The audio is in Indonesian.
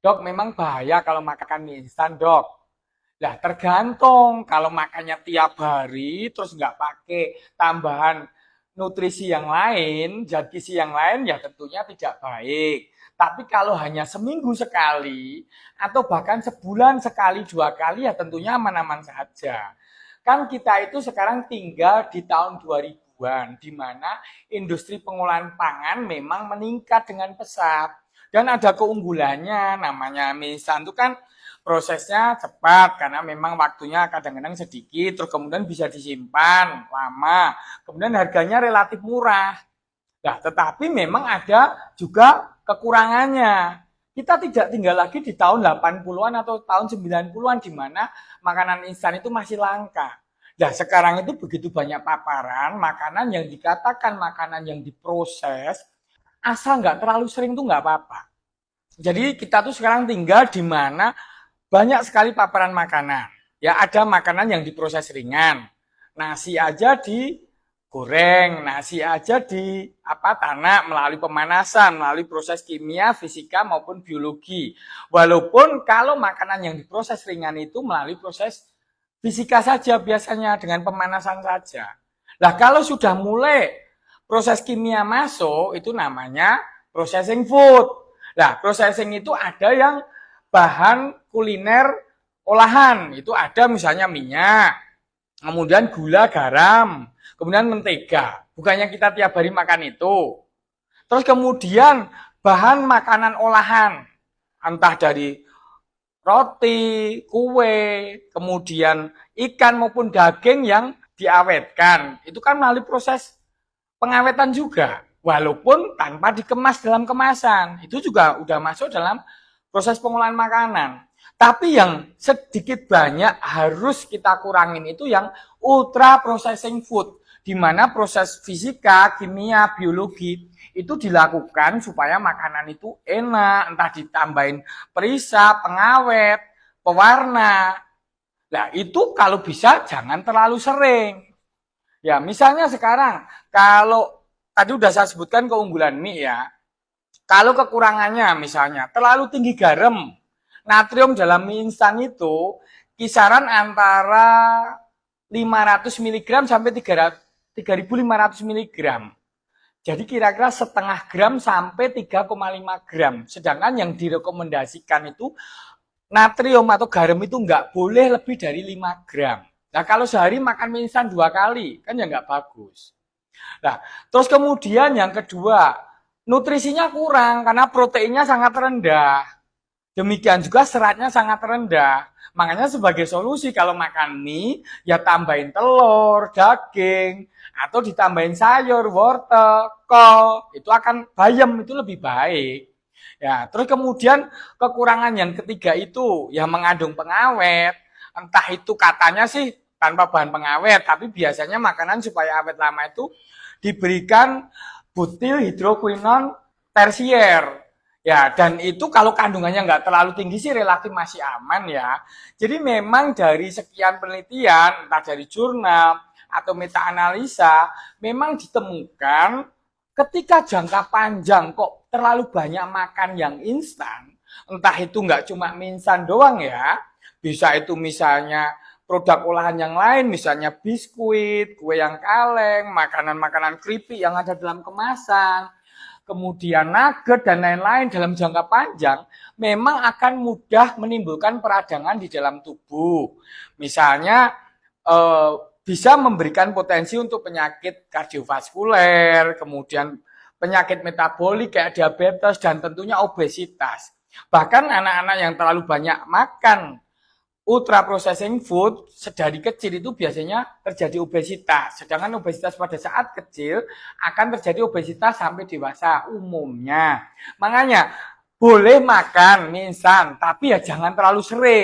Dok, memang bahaya kalau makan mie instan, dok. Lah, tergantung. Kalau makannya tiap hari, terus nggak pakai tambahan nutrisi yang lain, zat gizi yang lain, ya tentunya tidak baik. Tapi kalau hanya seminggu sekali, atau bahkan sebulan sekali, dua kali, ya tentunya aman-aman saja. Kan kita itu sekarang tinggal di tahun 2000-an, di mana industri pengolahan pangan memang meningkat dengan pesat. Dan ada keunggulannya, namanya mie instan itu kan prosesnya cepat karena memang waktunya kadang-kadang sedikit, terus kemudian bisa disimpan lama, kemudian harganya relatif murah. Nah, tetapi memang ada juga kekurangannya. Kita tidak tinggal lagi di tahun 80-an atau tahun 90-an di mana makanan instan itu masih langka. Nah, sekarang itu begitu banyak paparan makanan yang dikatakan makanan yang diproses, asal nggak terlalu sering tuh nggak apa-apa. Jadi kita tuh sekarang tinggal di mana banyak sekali paparan makanan. Ya, ada makanan yang diproses ringan. Nasi aja digoreng, nasi aja di tanak melalui pemanasan, melalui proses kimia, fisika maupun biologi. Walaupun kalau makanan yang diproses ringan itu melalui proses fisika saja biasanya dengan pemanasan saja. Nah, kalau sudah mulai proses kimia masuk itu namanya processing food. Nah, processing itu ada yang bahan kuliner olahan, itu ada misalnya minyak, kemudian gula, garam, kemudian mentega. Bukannya kita tiap hari makan itu. Terus kemudian bahan makanan olahan, entah dari roti, kue, kemudian ikan maupun daging yang diawetkan. Itu kan melalui proses pengawetan juga, walaupun tanpa dikemas dalam kemasan. Itu juga udah masuk dalam proses pengolahan makanan. Tapi yang sedikit banyak harus kita kurangin itu yang ultra processing food, di mana proses fisika, kimia, biologi itu dilakukan supaya makanan itu enak, entah ditambahin perisap, pengawet, pewarna. Nah, itu kalau bisa jangan terlalu sering. Ya, misalnya sekarang kalau tadi udah saya sebutkan keunggulan mie ya. Kalau kekurangannya misalnya terlalu tinggi garam, natrium dalam mie instan itu kisaran antara 500 mg sampai 3.500 mg. Jadi kira-kira setengah gram sampai 3,5 gram. Sedangkan yang direkomendasikan itu natrium atau garam itu nggak boleh lebih dari 5 gram. Nah, kalau sehari makan mie instan 2 kali, kan ya nggak bagus. Nah, terus kemudian yang kedua, nutrisinya kurang karena proteinnya sangat rendah. Demikian juga seratnya sangat rendah. Makanya sebagai solusi kalau makan mie, ya tambahin telur, daging, atau ditambahin sayur, wortel, kol. Itu akan bayam, itu lebih baik. Ya, terus kemudian kekurangan yang ketiga itu yang mengandung pengawet. Entah itu katanya sih tanpa bahan pengawet, tapi biasanya makanan supaya awet lama itu diberikan butil hidroquinon tersier. Ya, dan itu kalau kandungannya nggak terlalu tinggi sih relatif masih aman ya. Jadi memang dari sekian penelitian, entah dari jurnal atau meta-analisa, memang ditemukan ketika jangka panjang kok terlalu banyak makan yang instan, entah itu nggak cuma mie instan doang ya, bisa itu misalnya produk olahan yang lain, misalnya biskuit, kue yang kaleng, makanan-makanan keripik yang ada dalam kemasan, kemudian nugget dan lain-lain dalam jangka panjang, memang akan mudah menimbulkan peradangan di dalam tubuh. Misalnya bisa memberikan potensi untuk penyakit kardiovaskuler, kemudian penyakit metabolik kayak diabetes dan tentunya obesitas. Bahkan anak-anak yang terlalu banyak makan ultra processing food dari kecil itu biasanya terjadi obesitas. Sedangkan obesitas pada saat kecil akan terjadi obesitas sampai dewasa umumnya. Makanya boleh makan mie instan, tapi ya jangan terlalu sering.